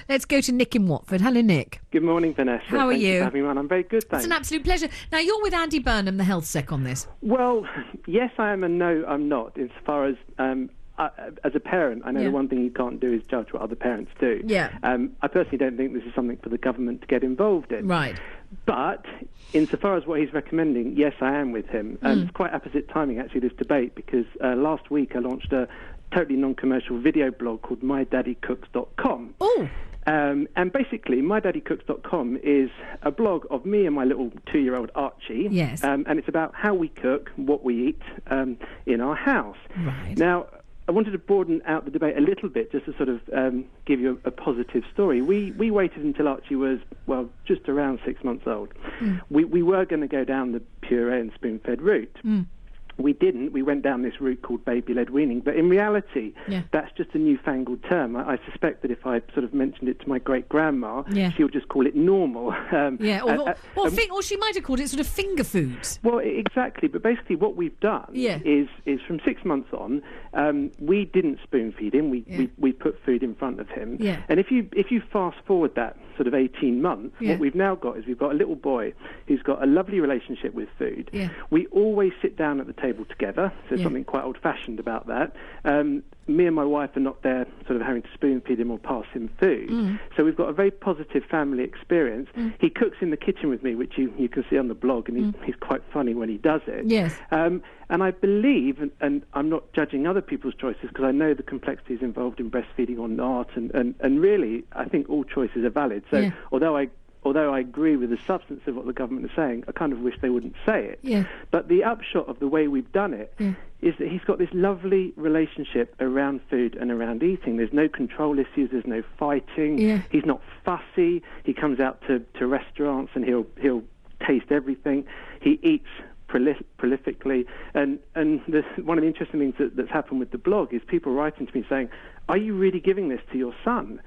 Let's go to Nick in Watford. Hello, Nick. Good morning, Vanessa. How are Thanks you? for having me on. I'm very good, thanks. It's an absolute pleasure. Now, you're with Andy Burnham, the health sec, on this. Well, yes, I am, and no, I'm not. As far as a parent, I know the one thing you can't do is judge what other parents do. Yeah. I personally don't think this is something for the government to get involved in. Right. But insofar as what he's recommending, yes, I am with him. It's quite opposite timing, actually, this debate, because last week I launched a totally non-commercial video blog called MyDaddyCooks.com. Oh. And basically, MyDaddyCooks.com is a blog of me and my little 2-year-old Archie. Yes. And it's about how we cook, what we eat in our house. Right. Now, I wanted to broaden out the debate a little bit, just to sort of give you a positive story. We waited until Archie was, well, just around 6 months old. We were going to go down the puree and spoon-fed route. We didn't. We went down this route called baby-led weaning. But in reality, that's just a newfangled term. I suspect that if I sort of mentioned it to my great-grandma, she would just call it normal. Or she might have called it sort of finger foods. Well, exactly. But basically what we've done is from 6 months on, we didn't spoon-feed him. We put food in front of him. Yeah. And if you fast-forward that sort of 18 months, what we've now got is we've got a little boy who's got a lovely relationship with food. Yeah. We always sit down at the table together, so there's something quite old-fashioned about that. Me and my wife are not there sort of having to spoon-feed him or pass him food. So we've got a very positive family experience. He cooks in the kitchen with me, which you can see on the blog, and he's quite funny when he does it. Yes. And I believe, and I'm not judging other people's choices because I know the complexities involved in breastfeeding or not, and really I think all choices are valid. So although I agree with the substance of what the government is saying, I kind of wish they wouldn't say it. Yeah. But the upshot of the way we've done it is that he's got this lovely relationship around food and around eating. There's no control issues, there's no fighting. Yeah. He's not fussy. He comes out to restaurants and he'll taste everything. He eats prolifically. And one of the interesting things that's happened with the blog is people writing to me saying, are you really giving this to your son?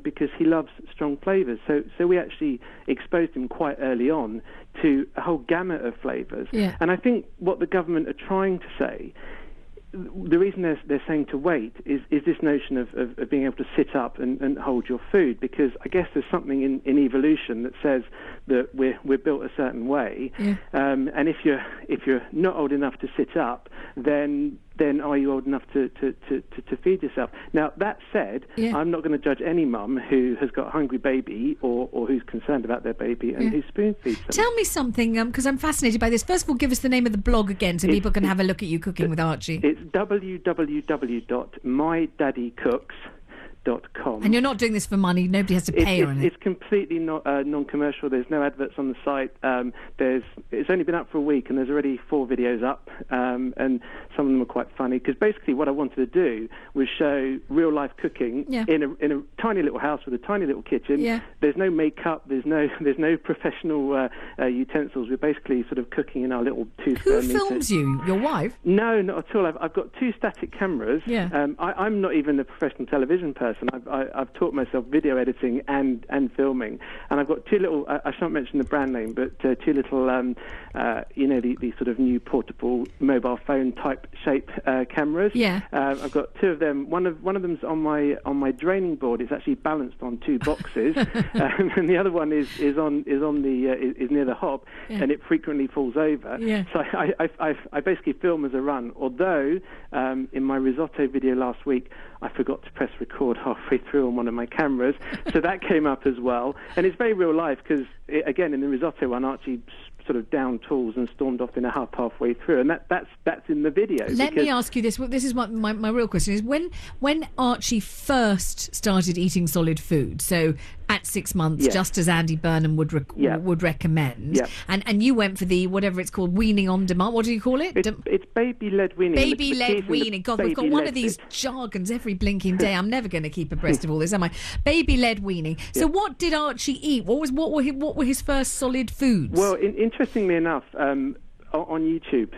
Because he loves strong flavours. So we actually exposed him quite early on to a whole gamut of flavours. Yeah. And I think what the government are trying to say, the reason they're saying to wait is this notion of being able to sit up and hold your food, because I guess there's something in evolution that says that we're built a certain way, and if you're not old enough to sit up, then are you old enough to feed yourself? Now, that said, I'm not going to judge any mum who has got a hungry baby or who's concerned about their baby and who spoon feeds them. Tell me something, because I'm fascinated by this. First of all, give us the name of the blog again so people can have a look at you cooking with Archie. It's www.mydaddykooks.com. And you're not doing this for money? Nobody has to pay on it? It's completely not non-commercial. There's no adverts on the site. It's only been up for a week and there's already 4 videos up, and some of them are quite funny, because basically what I wanted to do was show real-life cooking in a tiny little house with a tiny little kitchen. Yeah. There's no makeup, there's no professional utensils. We're basically sort of cooking in our little 2 square metre. Who films you? Your wife? No, not at all. I've got 2 static cameras. Yeah. I'm not even a professional television person. I've taught myself video editing and filming, and I've got 2 little. I shan't mention the brand name, but 2 little, the sort of new portable mobile phone type shape cameras. Yeah. I've got 2 of them. One of them's on my draining board. It's actually balanced on 2 boxes, and the other one is near the hob, and it frequently falls over. Yeah. So I basically film as I run. Although in my risotto video last week, I forgot to press record halfway through on one of my cameras, so that came up as well. And it's very real life, because again, in the risotto one, Archie sort of downed tools and stormed off in a huff halfway through, and that's in the video. Let me ask you this. This is what my real question is. When Archie first started eating solid food, so at 6 months, just as Andy Burnham would recommend, and you went for the, whatever it's called, weaning on demand. What do you call it? It's baby-led weaning. Baby-led weaning. God, we've got one of these jargons every blinking day. I'm never going to keep abreast of all this, am I? Baby-led weaning. So what did Archie eat? What were his first solid foods? Well, interestingly enough, on YouTube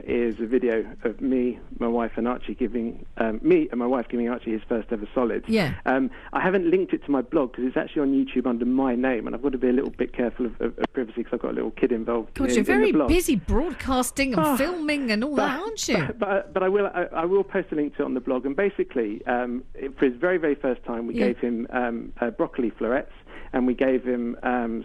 is a video of me, my wife, and Archie giving Archie his first ever solids. Yeah. I haven't linked it to my blog because it's actually on YouTube under my name, and I've got to be a little bit careful of privacy because I've got a little kid involved. God, you're very busy broadcasting and filming and all that, aren't you? But I will post a link to it on the blog. And basically, for his very, very first time, we gave him broccoli florets, and we gave him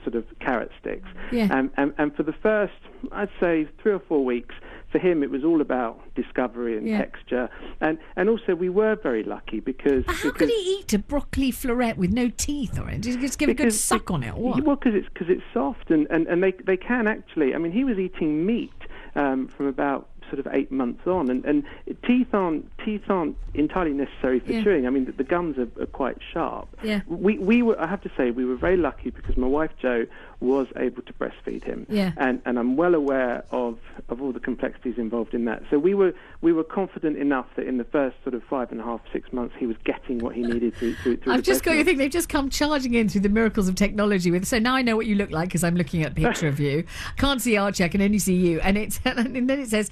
sort of carrot sticks. Yeah. And for the first, I'd say 3 or 4 weeks, for him it was all about discovery and texture. And also we were very lucky because... How could he eat a broccoli floret with no teeth or it? Did he just give a good suck on it or what? Well, because it's soft and they can actually... I mean, he was eating meat from about sort of 8 months on, and teeth aren't entirely necessary for chewing. I mean, the gums are quite sharp. Yeah. We were, I have to say, we were very lucky because my wife Jo was able to breastfeed him. Yeah. And I'm well aware of all the complexities involved in that. So we were confident enough that in the first sort of 5.5, 6 months he was getting what he needed to I've just got you think they've just come charging in through the miracles of technology with. So now I know what you look like because I'm looking at a picture of you. I can't see Archie, I can only see you. And then it says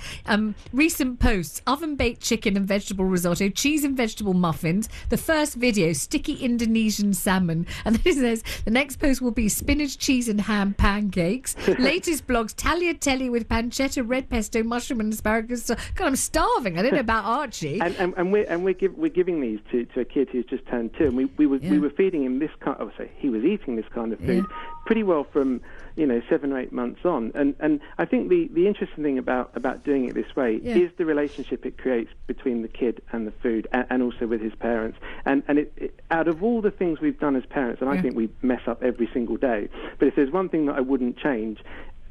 recent posts: oven baked chicken and vegetable risotto, cheese and vegetable muffins. The first video: sticky Indonesian salmon. And then it says the next post will be spinach, cheese and ham pancakes. Latest blogs: tagliatelle with pancetta, red pesto, mushroom and asparagus. God, I'm starving. I don't know about Archie. And we're giving these to a kid who's just turned 2, and we were feeding him this kind. He was eating this kind of food pretty well from 7 or 8 months on. And I think the interesting thing about doing it this way is the relationship it creates between the kid and the food, and also with his parents. And it, out of all the things we've done as parents, and I think we mess up every single day, but if there's one thing that I wouldn't change,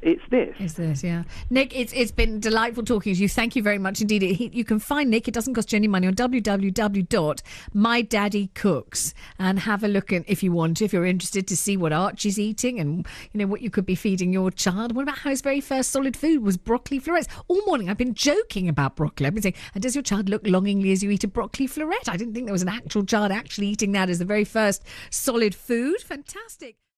it's this. It's this, yeah. Nick, it's been delightful talking to you. Thank you very much indeed. You can find Nick, it doesn't cost you any money, on www.mydaddykooks, and have a look at, if you want, if you're interested to see what Archie's eating and what you could be feeding your child. What about how his very first solid food was broccoli florets? All morning I've been joking about broccoli. I've been saying, and does your child look longingly as you eat a broccoli floret? I didn't think there was an actual child actually eating that as the very first solid food. Fantastic.